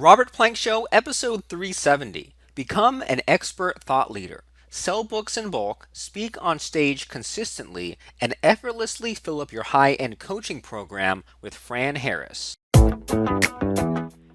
Robert Plank Show, episode 370. Become an expert thought leader. Sell books in bulk, speak on stage consistently, and effortlessly fill up your high end coaching program with Fran Harris.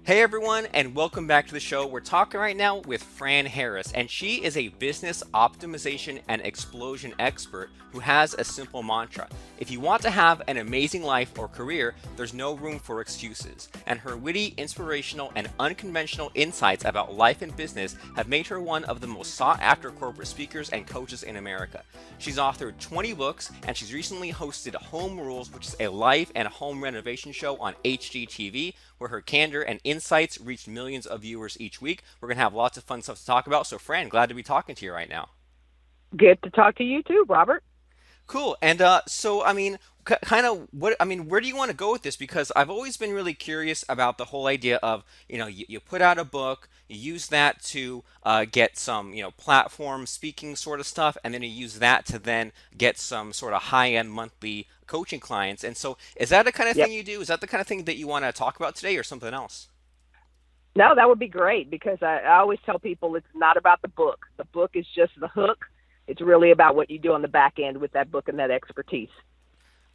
Hey everyone, and welcome back to the show. We're talking right now with Fran Harris, and she is a business optimization and explosion expert who has a simple mantra. If you want to have an amazing life or career, there's no room for excuses. And her witty, inspirational, and unconventional insights about life and business have made her one of the most sought after corporate speakers and coaches in America. She's authored 20 books, and she's recently hosted Home Rules, which is a life and home renovation show on HGTV, where her candor and insights reach millions of viewers each week. We're going to have lots of fun stuff to talk about. So, Fran, glad to be talking to you right now. Good to talk to you too, Robert. Cool. And kind of where do you want to go with this? Because I've always been really curious about the whole idea of, you put out a book, you use that to get some, platform speaking sort of stuff, and then you use that to then get some sort of high-end monthly coaching clients. And so, is that the kind of Yep. thing you do? Is that the kind of thing that you want to talk about today, or something else? No, that would be great because I always tell people it's not about the book. The book is just the hook. It's really about what you do on the back end with that book and that expertise.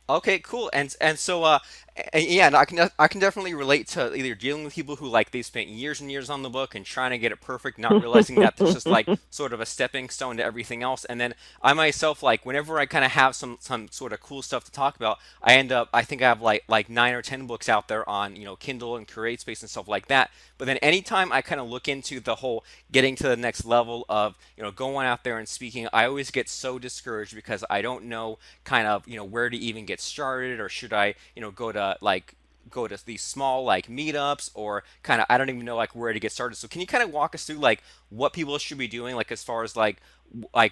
Okay, cool. Yeah, and I can definitely relate to either dealing with people who like they spent years and years on the book and trying to get it perfect, not realizing that it's just like sort of a stepping stone to everything else. And then I myself, like whenever I kind of have some sort of cool stuff to talk about, I think I have like 9 or 10 books out there on Kindle and CreateSpace and stuff like that. But then anytime I kind of look into the whole getting to the next level of going out there and speaking, I always get so discouraged because I don't know kind of where to even get started, or should I go to these small like meetups, or kind of I don't even know like where to get started. So can you kind of walk us through like what people should be doing, like as far as like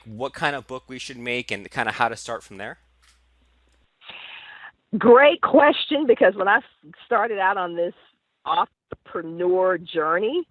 what kind of book we should make and kind of how to start from there? Great question because when I started out on this entrepreneur journey,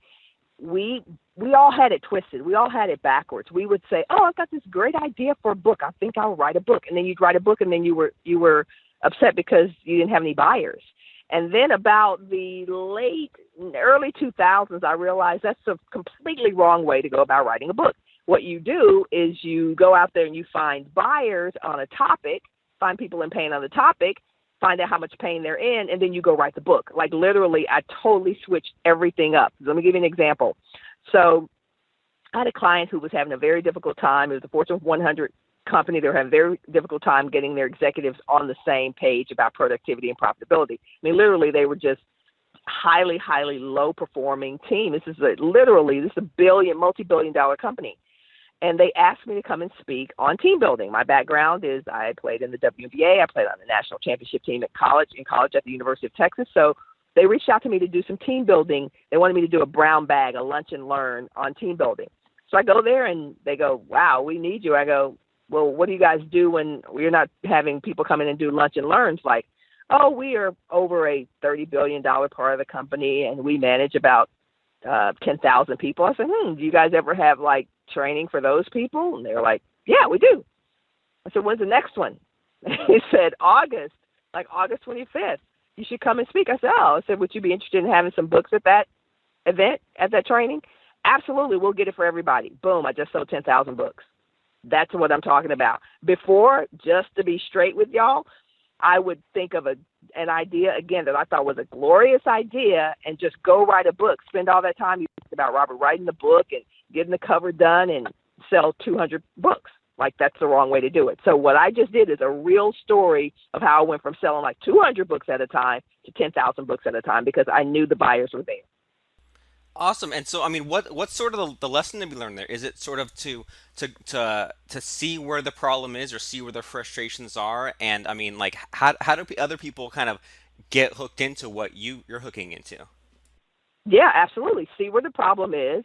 we we all had it twisted. We all had it backwards. We would say, "Oh, I've got this great idea for a book. I think I'll write a book." And then you'd write a book, and then you were upset because you didn't have any buyers. And then about the late early 2000s, I realized that's a completely wrong way to go about writing a book. What you do is you go out there and you find buyers on a topic, find people in pain on the topic, find out how much pain they're in, and then you go write the book. Like literally, I totally switched everything up. Let me give you an example. So I had a client who was having a very difficult time. It was a Fortune 100 company. They were having a very difficult time getting their executives on the same page about productivity and profitability. I mean, literally, they were just highly, highly low performing team. This is a multi-billion dollar company. And they asked me to come and speak on team building. My background is I played in the WNBA. I played on the national championship team in college at the University of Texas. So they reached out to me to do some team building. They wanted me to do a brown bag, a lunch and learn on team building. So I go there and they go, "Wow, we need you." I go, "Well, what do you guys do when we're not having people come in and do lunch and learns?" Like, "Oh, we are over a $30 billion part of the company and we manage about 10,000 people." I said, "Do you guys ever have like training for those people?" And they were like, "Yeah, we do." I said, "When's the next one?" He said, "August, like August 25th. You should come and speak." I said, "Oh," I said, "Would you be interested in having some books at that event, at that training?" "Absolutely, we'll get it for everybody." Boom, I just sold 10,000 books. That's what I'm talking about. Before, just to be straight with y'all, I would think of an idea again that I thought was a glorious idea and just go write a book. Spend all that time you think about, Robert, writing the book and getting the cover done and sell 200 books. Like that's the wrong way to do it. So what I just did is a real story of how I went from selling like 200 books at a time to 10,000 books at a time because I knew the buyers were there. Awesome. And so, I mean, what's sort of the lesson to be learned there? Is it sort of to see where the problem is or see where the frustrations are? And I mean, like, how do other people kind of get hooked into what you're hooking into? Yeah, absolutely. See where the problem is.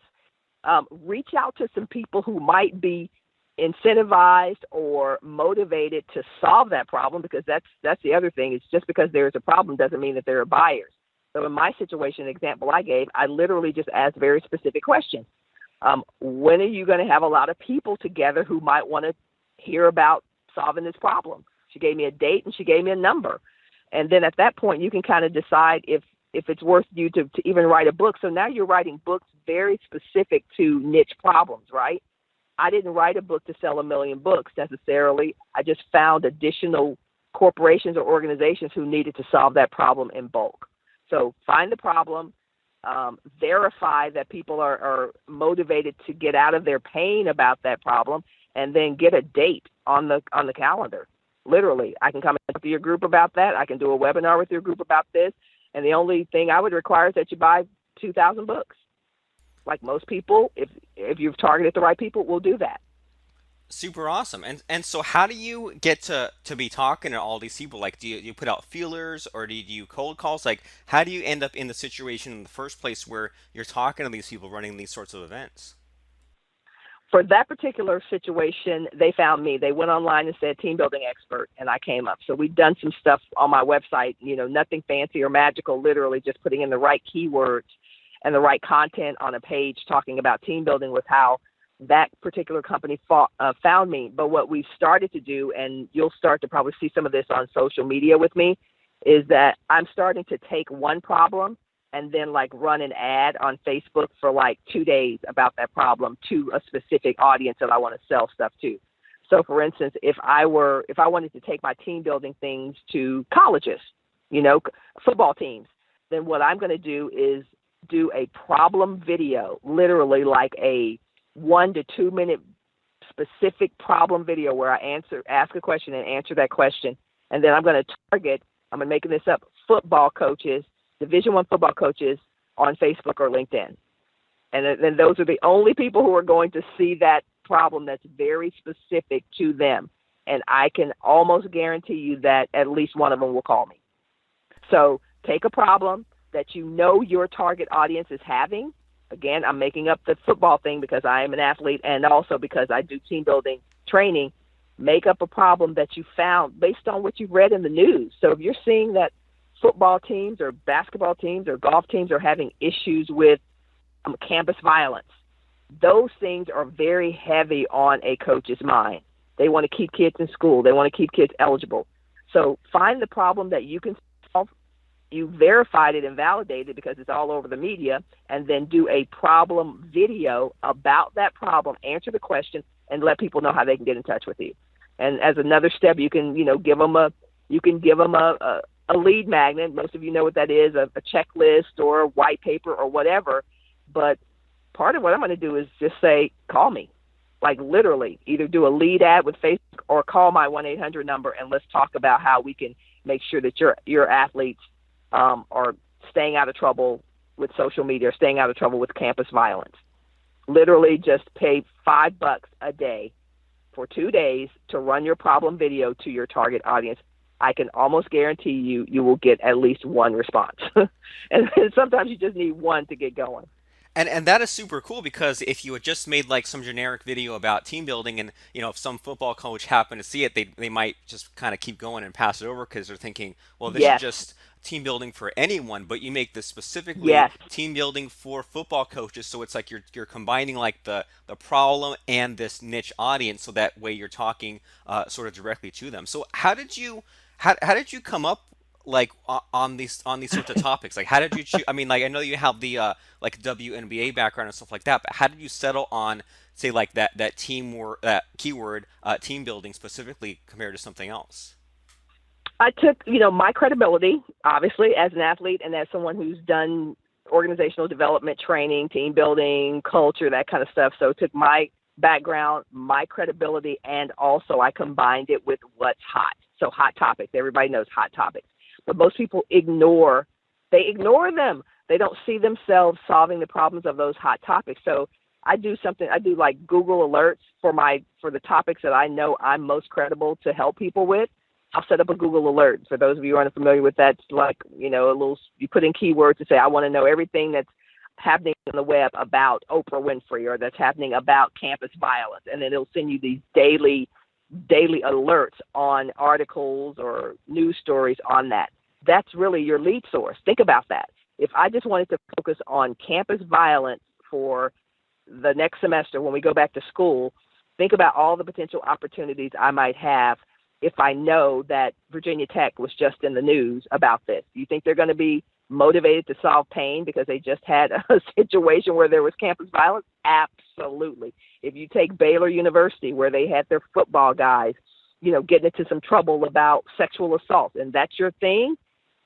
Reach out to some people who might be incentivized or motivated to solve that problem because that's the other thing. It's just because there's a problem doesn't mean that there are buyers. So in my situation, example I gave, I literally just asked very specific questions. When are you going to have a lot of people together who might want to hear about solving this problem? She gave me a date and she gave me a number. And then at that point, you can kind of decide if if it's worth you to even write a book. So now you're writing books very specific to niche problems, right? I didn't write a book to sell 1,000,000 books necessarily. I just found additional corporations or organizations who needed to solve that problem in bulk. So find the problem, verify that people are motivated to get out of their pain about that problem, and then get a date on the calendar. Literally, I can come to your group about that. I can do a webinar with your group about this. And the only thing I would require is that you buy 2,000 books. Like most people, if you've targeted the right people, will do that. Super awesome. And so how do you get to be talking to all these people? Like, do you put out feelers, or do you do cold calls? Like, how do you end up in the situation in the first place where you're talking to these people running these sorts of events? For that particular situation, they found me. They went online and said team building expert, and I came up. So we've done some stuff on my website, nothing fancy or magical, literally just putting in the right keywords and the right content on a page talking about team building with how that particular company found me. But what we've started to do, and you'll start to probably see some of this on social media with me, is that I'm starting to take one problem and then run an ad on Facebook for 2 days about that problem to a specific audience that I want to sell stuff to. So for instance, if I wanted to take my team building things to colleges, football teams, then what I'm going to do is do a problem video, literally like a 1 to 2 minute specific problem video where I ask a question and answer that question. And then I'm going to target, I'm making this up, football coaches, Division I football coaches on Facebook or LinkedIn. And then those are the only people who are going to see that problem that's very specific to them. And I can almost guarantee you that at least one of them will call me. So take a problem that your target audience is having. Again, I'm making up the football thing because I am an athlete and also because I do team building training. Make up a problem that you found based on what you've read in the news. So if you're seeing that football teams or basketball teams or golf teams are having issues with campus violence, those things are very heavy on a coach's mind. They want to keep kids in school. They want to keep kids eligible. So find the problem that you can solve. You verified it and validated it because it's all over the media, and then do a problem video about that problem, answer the question, and let people know how they can get in touch with you. And as another step, you can give them a lead magnet. Most of you know what that is, a checklist or a white paper or whatever. But part of what I'm going to do is just say, call me. Literally, either do a lead ad with Facebook or call my 1-800 number, and let's talk about how we can make sure that your athletes are staying out of trouble with social media, or staying out of trouble with campus violence. Literally just pay $5 a day for 2 days to run your problem video to your target audience. I can almost guarantee you will get at least one response. and sometimes you just need one to get going. And that is super cool, because if you had just made some generic video about team building, and if some football coach happened to see it, they might just kind of keep going and pass it over because they're thinking, well, this is just team building for anyone. But you make this specifically team building for football coaches, so it's like you're combining the problem and this niche audience, so that way you're talking sort of directly to them. So how did you come up on these sorts of topics? How did you choose? I know you have the WNBA background and stuff like that, but how did you settle on, say, that keyword, team building specifically, compared to something else? I took my credibility, obviously, as an athlete and as someone who's done organizational development training, team building, culture, that kind of stuff. So I took my background, my credibility, and also I combined it with what's hot. So hot topics. Everybody knows hot topics. But most people ignore them. They don't see themselves solving the problems of those hot topics. So I do Google alerts for the topics that I know I'm most credible to help people with. I'll set up a Google alert. For those of you who aren't familiar with that, it's you put in keywords to say, I want to know everything that's happening on the web about Oprah Winfrey, or that's happening about campus violence. And then it'll send you these daily alerts on articles or news stories on that. That's really your lead source. Think about that. If I just wanted to focus on campus violence for the next semester when we go back to school, think about all the potential opportunities I might have if I know that Virginia Tech was just in the news about this. Do you think they're going to be motivated to solve pain because they just had a situation where there was campus violence? Absolutely. If you take Baylor University, where they had their football guys, getting into some trouble about sexual assault, and that's your thing,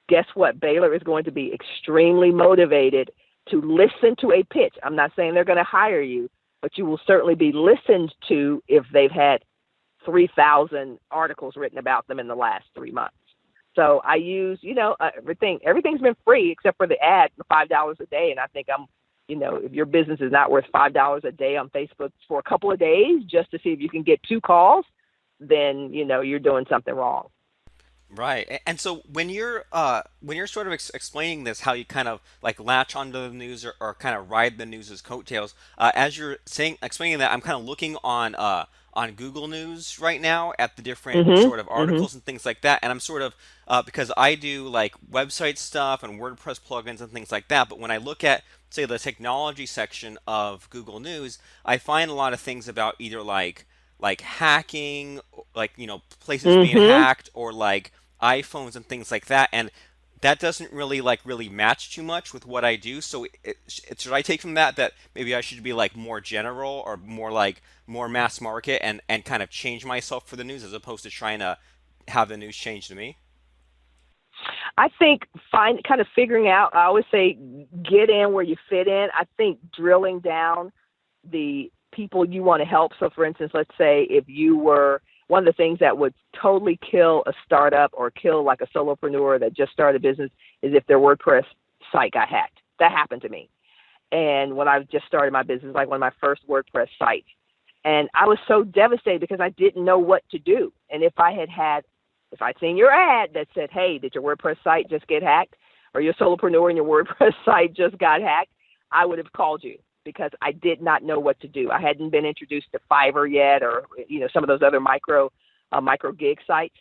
guess what? Baylor is going to be extremely motivated to listen to a pitch. I'm not saying they're going to hire you, but you will certainly be listened to if they've had 3,000 articles written about them in the last 3 months. So I use, everything. Everything's been free except for the ad for $5 a day. And I think if your business is not worth $5 a day on Facebook for a couple of days just to see if you can get 2 calls, then, you're doing something wrong. Right. And so when you're sort of explaining this, how you kind of like latch onto the news, or kind of ride the news's coattails, as you're explaining that, I'm kind of looking on Google News right now at the different Mm-hmm. sort of Mm-hmm. articles and things like that, and I'm sort of because I do like website stuff and WordPress plugins and things like that. But when I look at, say, the technology section of Google News, I find a lot of things about either like hacking, like places being Mm-hmm. hacked, or like iPhones and things like that, and that doesn't really match too much with what I do. So should I take from that maybe I should be like more general, or more mass market, and kind of change myself for the news, as opposed to trying to have the news change to me? I think kind of figuring out, I always say, get in where you fit in. I think drilling down the people you want to help. So for instance, let's say if you were, one of the things that would totally kill a startup or kill like a solopreneur that just started a business is if their WordPress site got hacked. That happened to me. And when I just started my business, like one of my first WordPress sites, and I was so devastated because I didn't know what to do. And if I'd seen your ad that said, hey, did your WordPress site just get hacked? Or you're a solopreneur and your WordPress site just got hacked, I would have called you because I did not know what to do. I hadn't been introduced to Fiverr yet, or some of those other micro gig sites.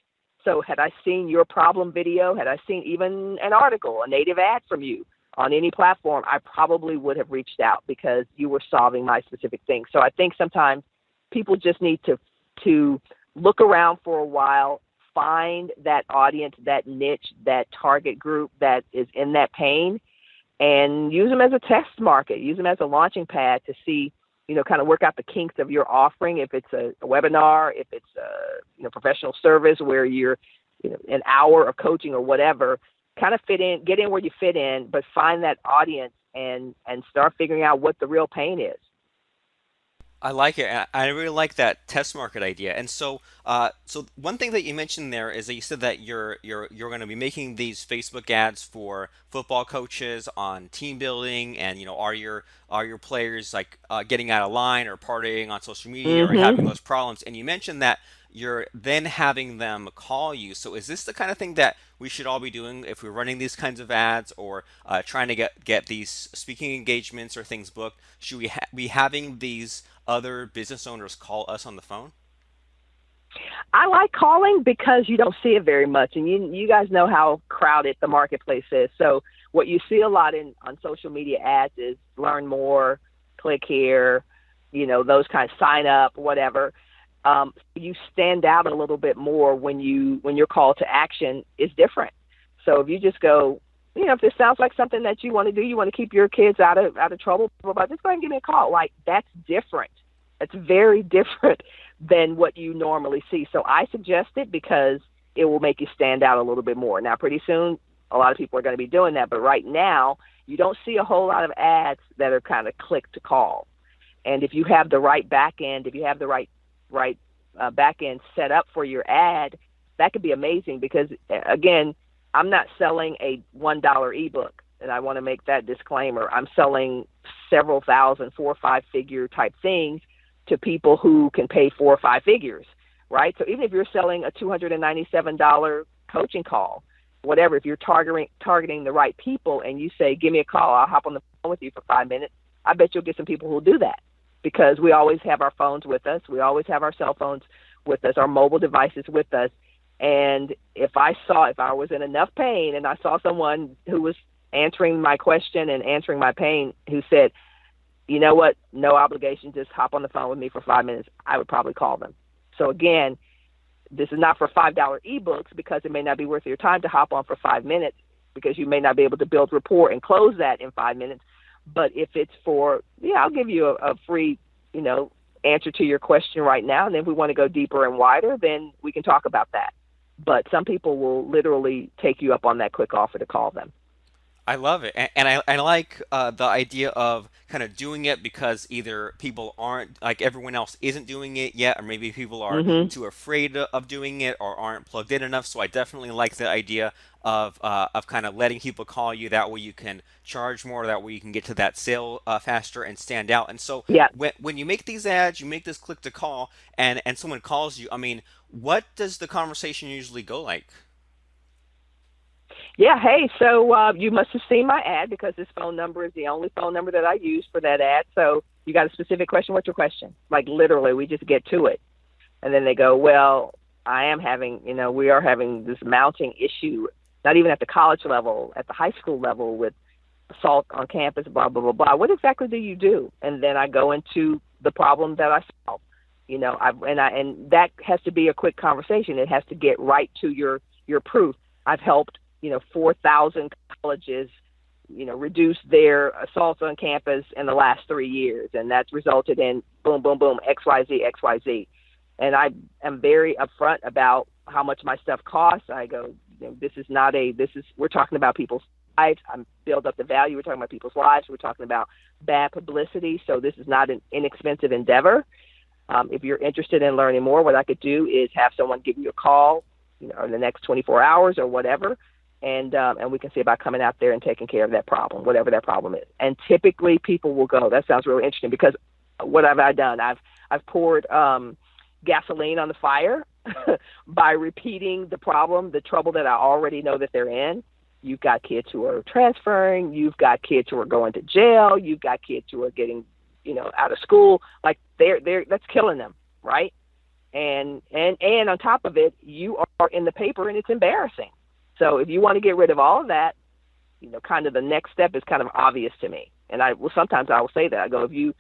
So had I seen your problem video, had I seen even an article, a native ad from you on any platform, I probably would have reached out because you were solving my specific thing. So I think sometimes people just need to look around for a while, find that audience, that niche, that target group that is in that pain, and use them as a test market, use them as a launching pad to see, kind of work out the kinks of your offering. If it's a webinar, if it's a professional service where you're an hour of coaching or whatever, kind of get in where you fit in, but find that audience and start figuring out what the real pain is. I like it. I really like that test market idea. And so one thing that you mentioned there is that you said that you're going to be making these Facebook ads for football coaches on team building, and are your players like getting out of line or partying on social media or having Mm-hmm. those problems? And you mentioned that you're then having them call you. So is this the kind of thing that we should all be doing if we're running these kinds of ads, or trying to get these speaking engagements or things booked? Should we be having these other business owners call us on the phone? I like calling because you don't see it very much, and you guys know how crowded the marketplace is. So what you see a lot on social media ads is learn more, click here, those kinds, sign up, whatever. You stand out a little bit more when your call to action is different. So if you just go, if this sounds like something that you want to do, you want to keep your kids out of trouble, but just go ahead and give me a call. Like, that's different. That's very different than what you normally see. So I suggest it because it will make you stand out a little bit more. Now, pretty soon, a lot of people are going to be doing that, but right now, you don't see a whole lot of ads that are kind of click to call. And if you have the right back end, if you have the right back end set up for your ad, that could be amazing because, again, I'm not selling a $1 ebook, and I want to make that disclaimer. I'm selling several thousand, 4 or 5 figure type things to people who can pay 4 or 5 figures, right? So even if you're selling a $297 coaching call, whatever, if you're targeting the right people and you say, give me a call, I'll hop on the phone with you for 5 minutes, I bet you'll get some people who'll do that because we always have our phones with us. We always have our cell phones with us, our mobile devices with us. And if I was in enough pain and I saw someone who was answering my question and answering my pain who said, you know what, no obligation, just hop on the phone with me for 5 minutes, I would probably call them. So again, this is not for $5 ebooks because it may not be worth your time to hop on for 5 minutes. because you may not be able to build rapport and close that in 5 minutes. But if it's for, yeah, I'll give you a free, answer to your question right now. And then if we want to go deeper and wider, then we can talk about that. But some people will literally take you up on that quick offer to call them. I love it, and I like the idea of kind of doing it because either people aren't like everyone else isn't doing it yet, or maybe people are Hmm. too afraid of doing it or aren't plugged in enough. So I definitely like the idea of kind of letting people call you. That way you can charge more. That way you can get to that sale faster and stand out. And so Yeah. when you make these ads, you make this click to call, and someone calls you. I mean, what does the conversation usually go like? Yeah. Hey, so you must have seen my ad because this phone number is the only phone number that I use for that ad. So you got a specific question? What's your question? Like literally, we just get to it. And then they go, well, we are having this mounting issue, not even at the college level, at the high school level with assault on campus, blah, blah, blah, blah. What exactly do you do? And then I go into the problem that I solve. And that has to be a quick conversation. It has to get right to your proof. I've helped, 4,000 colleges, reduce their assaults on campus in the last 3 years. And that's resulted in boom, boom, boom, XYZ, XYZ. And I am very upfront about how much my stuff costs. I go, we're talking about people's lives. I build up the value. We're talking about people's lives. We're talking about bad publicity. So this is not an inexpensive endeavor. If you're interested in learning more, what I could do is have someone give you a call, in the next 24 hours or whatever. And we can see about coming out there and taking care of that problem, whatever that problem is. And typically people will go, that sounds really interesting, because what have I done? I've poured gasoline on the fire by repeating the problem, the trouble that I already know that they're in. You've got kids who are transferring. You've got kids who are going to jail. You've got kids who are getting, out of school. Like that's killing them, right? And on top of it, you are in the paper and it's embarrassing. So if you want to get rid of all of that, kind of the next step is kind of obvious to me. And sometimes I will say that. I go, if you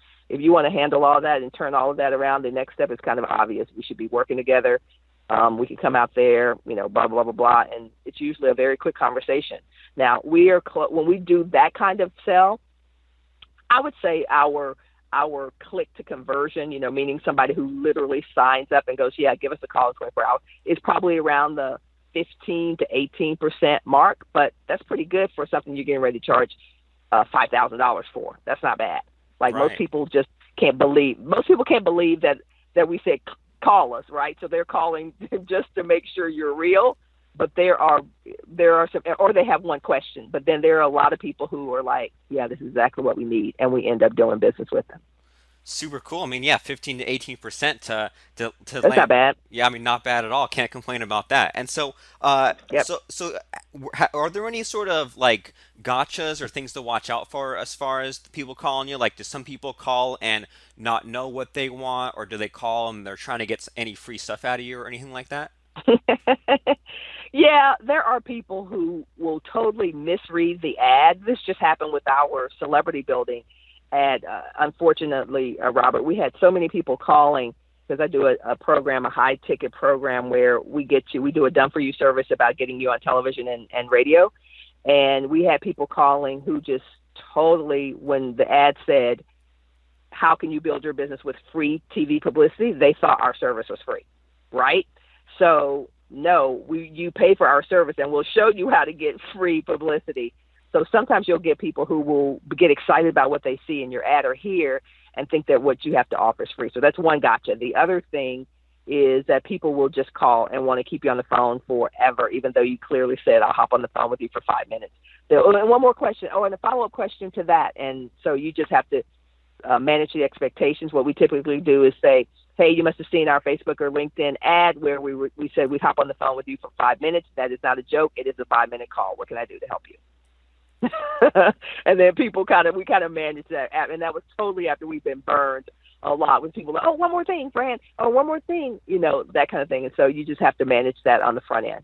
want to handle all that and turn all of that around, the next step is kind of obvious. We should be working together. We can come out there, blah, blah, blah, blah. And it's usually a very quick conversation. Now, when we do that kind of sell, I would say our click to conversion, meaning somebody who literally signs up and goes, yeah, give us a call in 24 hours, is probably around the 15 to 18% mark. But that's pretty good for something you're getting ready to charge $5,000 for. That's not bad. Like Right. can't believe that we said call us, right? So they're calling just to make sure you're real. But there are some, or they have one question. But then there are a lot of people who are like, yeah, this is exactly what we need, and we end up doing business with them. Super cool. I mean, yeah, 15 to 18% to That's not land. bad. Yeah, I mean, not bad at all. Can't complain about that. And so, Yep. are there any sort of like gotchas or things to watch out for as far as the people calling you? Like, do some people call and not know what they want, or do they call and they're trying to get any free stuff out of you or anything like that? Yeah, there are people who will totally misread the ad. This just happened with our celebrity building ad. Unfortunately, Robert, we had so many people calling because I do a program, a high ticket program where we do a done for you service about getting you on television and radio. And we had people calling who just totally, when the ad said, how can you build your business with free TV publicity? They thought our service was free, right? So no, you pay for our service and we'll show you how to get free publicity. So sometimes you'll get people who will get excited about what they see in your ad or hear and think that what you have to offer is free. So that's one gotcha. The other thing is that people will just call and want to keep you on the phone forever, even though you clearly said, I'll hop on the phone with you for 5 minutes. And one more question. Oh, and a follow-up question to that. And so you just have to manage the expectations. What we typically do is say, hey, you must have seen our Facebook or LinkedIn ad where we said we'd hop on the phone with you for 5 minutes. That is not a joke. It is a 5-minute call. What can I do to help you? And then we kind of manage that. And that was totally after we've been burned a lot with people like, oh, one more thing, Fran. Oh, one more thing, that kind of thing. And so you just have to manage that on the front end.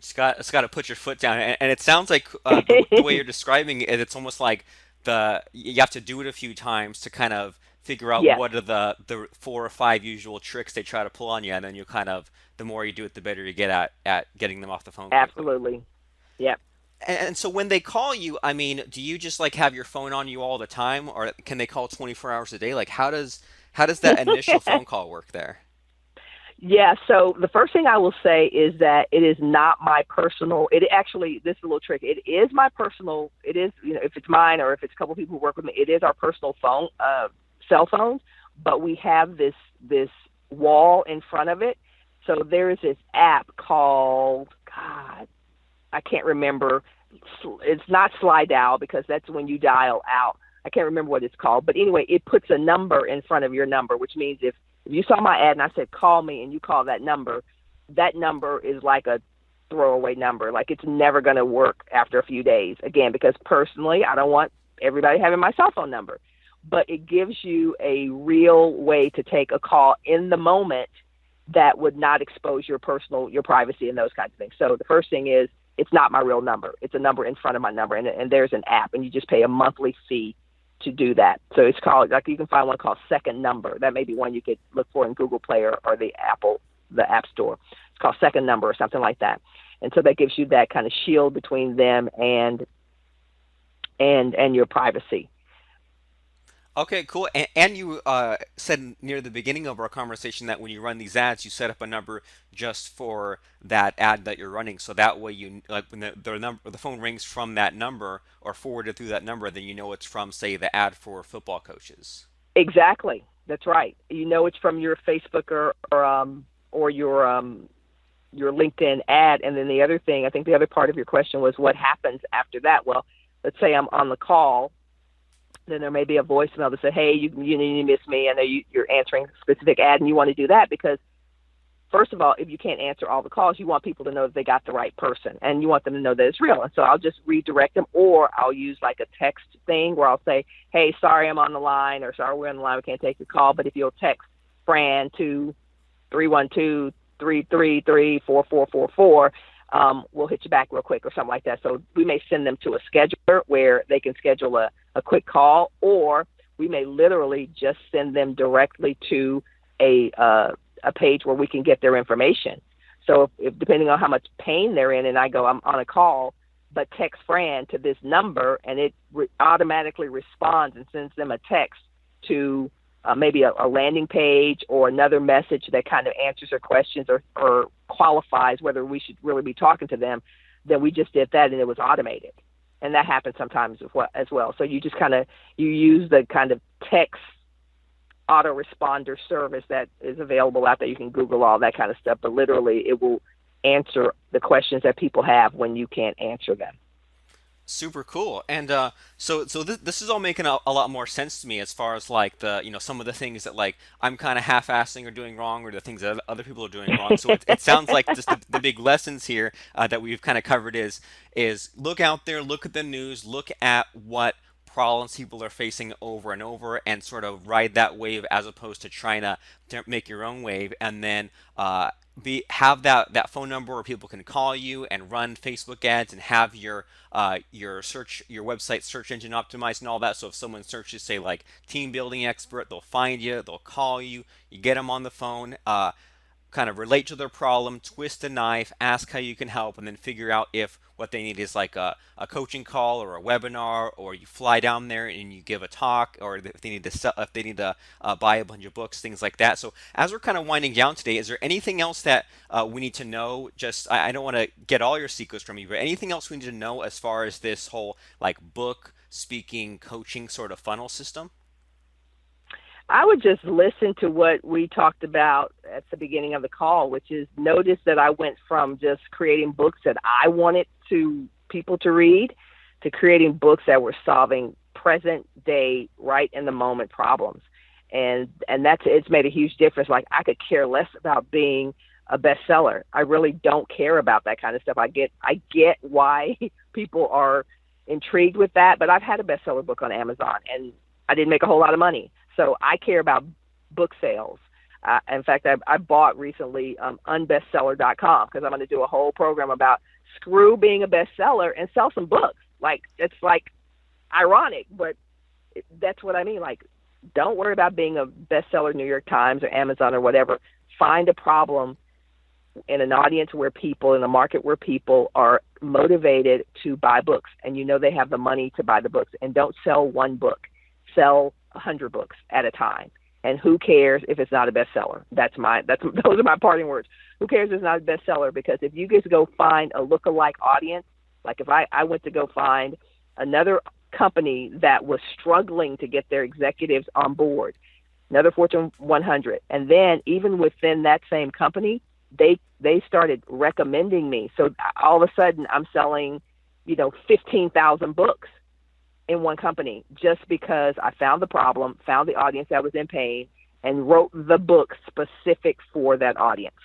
Just got to put your foot down, and it sounds like the way you're describing it, it's almost like you have to do it a few times to kind of figure out Yes, what are the 4 or 5 usual tricks they try to pull on you, and then you kind of the more you do it, the better you get at getting them off the phone quickly. absolutely. Yep. And so when they call you, I mean, do you just like have your phone on you all the time, or can they call 24 hours a day? Like, how does that initial phone call work there? Yeah, so the first thing I will say is that it is not my personal. It actually, this is a little tricky. It is my personal. It is, if it's mine or if it's a couple of people who work with me, it is our personal phone, cell phones. But we have this wall in front of it. So there is this app called, God, I can't remember. It's not slide dial because that's when you dial out. I can't remember what it's called, but anyway, it puts a number in front of your number, which means if you saw my ad and I said call me and you call that number is like a throwaway number. Like it's never going to work after a few days. Again, because personally, I don't want everybody having my cell phone number, but it gives you a real way to take a call in the moment that would not expose your privacy and those kinds of things. So the first thing is it's not my real number. It's a number in front of my number, and there's an app, and you just pay a monthly fee to do that. So it's called, like, you can find one called Second Number. That may be one you could look for in Google Play or the App Store. It's called Second Number or something like that. And so that gives you that kind of shield between them and your privacy. Okay, cool. And you said near the beginning of our conversation that when you run these ads, you set up a number just for that ad that you're running. So that way, you like when the phone rings from that number or forwarded through that number, then you know it's from, say, the ad for football coaches. Exactly. That's right. You know it's from your Facebook or your LinkedIn ad. And then the other thing, I think the other part of your question was what happens after that. Well, let's say I'm on the call, then there may be a voicemail that say, hey, you miss me. I know you're answering a specific ad, and you want to do that because, first of all, if you can't answer all the calls, you want people to know that they got the right person, and you want them to know that it's real. And so I'll just redirect them, or I'll use like a text thing where I'll say, hey, sorry, I'm on the line, or sorry, we're on the line, we can't take your call, but if you'll text Fran to 312-333-4444, we'll hit you back real quick or something like that. So we may send them to a scheduler where they can schedule a quick call, or we may literally just send them directly to a page where we can get their information. So if depending on how much pain they're in, and I go, I'm on a call, but text Fran to this number, and it automatically responds and sends them a text to maybe a landing page or another message that kind of answers their questions or qualifies whether we should really be talking to them, then we just did that and it was automated. And that happens sometimes as well. So you just you use the kind of text autoresponder service that is available out there. You can Google all that kind of stuff, but literally it will answer the questions that people have when you can't answer them. Super cool. And so this is all making a lot more sense to me as far as like the some of the things that like I'm kind of half-assing or doing wrong, or the things that other people are doing wrong. So it sounds like just the big lessons here that we've kind of covered is look out there, look at the news, look at what problems people are facing over and over, and sort of ride that wave as opposed to trying to make your own wave, and then have that phone number where people can call you and run Facebook ads and have your website search engine optimized and all that. So if someone searches, say, like team building expert, they'll find you, they'll call you, you get them on the phone, kind of relate to their problem, twist a knife, ask how you can help, and then figure out if what they need is like a coaching call or a webinar, or you fly down there and you give a talk, or if they need to sell, if they need to buy a bunch of books, things like that. So as we're kind of winding down today, is there anything else that we need to know? Just I don't want to get all your secrets from you, but anything else we need to know as far as this whole like book, speaking, coaching sort of funnel system? I would just listen to what we talked about at the beginning of the call, which is notice that I went from just creating books that I wanted people to read to creating books that were solving present day, right in the moment problems. And it's made a huge difference. Like I could care less about being a bestseller. I really don't care about that kind of stuff. I get why people are intrigued with that, but I've had a bestseller book on Amazon and I didn't make a whole lot of money. So I care about book sales. In fact, I bought recently unbestseller.com because I'm going to do a whole program about screw being a bestseller and sell some books. Like, it's like ironic, but that's what I mean. Like, don't worry about being a bestseller, New York Times or Amazon or whatever. Find a problem in an audience where people, in a market where people are motivated to buy books, and you know they have the money to buy the books, and don't sell one book, sell 100 books at a time. And who cares if it's not a bestseller? Those are my parting words. Who cares if it's not a bestseller? Because if you just go find a lookalike audience, like if I went to go find another company that was struggling to get their executives on board, another Fortune 100, and then even within that same company, they started recommending me. So all of a sudden, I'm selling, 15,000 books in one company just because I found the problem, found the audience that was in pain, and wrote the book specific for that audience.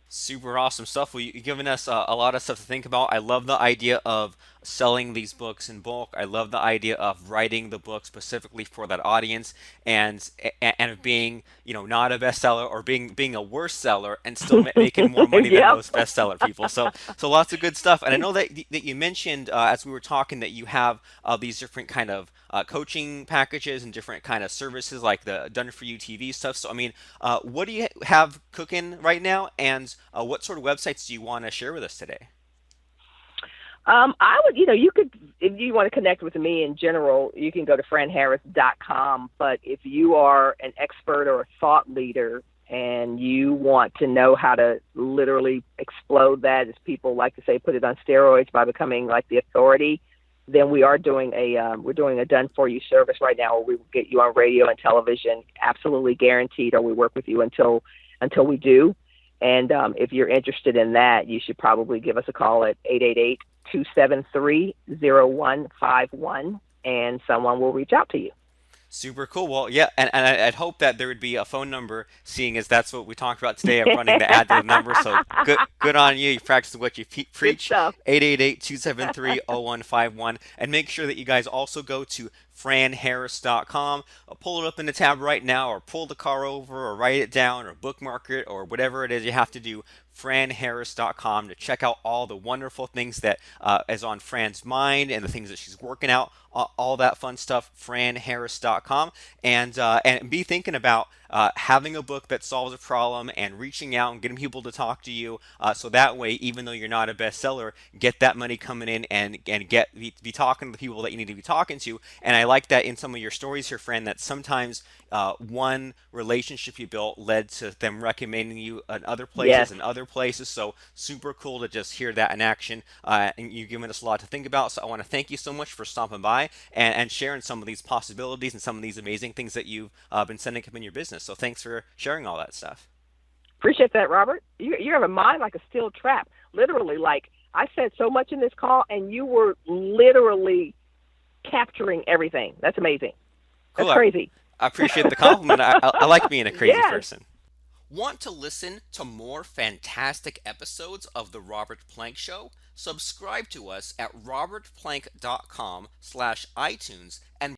Super awesome stuff. Well, you've given us a lot of stuff to think about. I love the idea of selling these books in bulk. I love the idea of writing the book specifically for that audience, and of being, not a bestseller, or being a worse seller and still making more money than Yep. those bestseller people. So lots of good stuff. And I know that you mentioned, as we were talking, that you have these different kind of coaching packages and different kind of services like the done for you TV stuff. So I mean, what do you have cooking right now, and what sort of websites do you want to share with us today? I would, you could, if you want to connect with me in general, you can go to franharris.com. But if you are an expert or a thought leader and you want to know how to literally explode that, as people like to say, put it on steroids by becoming like the authority, then we're doing a done for you service right now where we will get you on radio and television, absolutely guaranteed, or we work with you until we do. And if you're interested in that, you should probably give us a call at 888-273-0151, and someone will reach out to you. Super cool. Well, yeah, and I'd hope that there would be a phone number, seeing as that's what we talked about today of running the ad to the number. So good on you. You practice what you Good preach. stuff. 888-273-0151. And make sure that you guys also go to franharris.com. Pull it up in the tab right now, or pull the car over, or write it down, or bookmark it, or whatever it is you have to do. franharris.com to check out all the wonderful things that is on Fran's mind, and the things that she's working out, all that fun stuff. franharris.com. And be thinking about having a book that solves a problem, and reaching out and getting people to talk to you, so that way, even though you're not a bestseller, get that money coming in, and be talking to the people that you need to be talking to. And I like that in some of your stories here, Fran, that sometimes one relationship you built led to them recommending you in other places Yes. and other places. So super cool to just hear that in action. And you've given us a lot to think about. So I want to thank you so much for stopping by and sharing some of these possibilities and some of these amazing things that you've been setting up in your business. So thanks for sharing all that stuff. Appreciate that, Robert. You have a mind like a steel trap. Literally, like I said so much in this call, and you were literally capturing everything. That's amazing. Cool. That's crazy. I appreciate the compliment. I like being a crazy Yes. person. Want to listen to more fantastic episodes of The Robert Plank Show? Subscribe to us at robertplank.com/iTunes and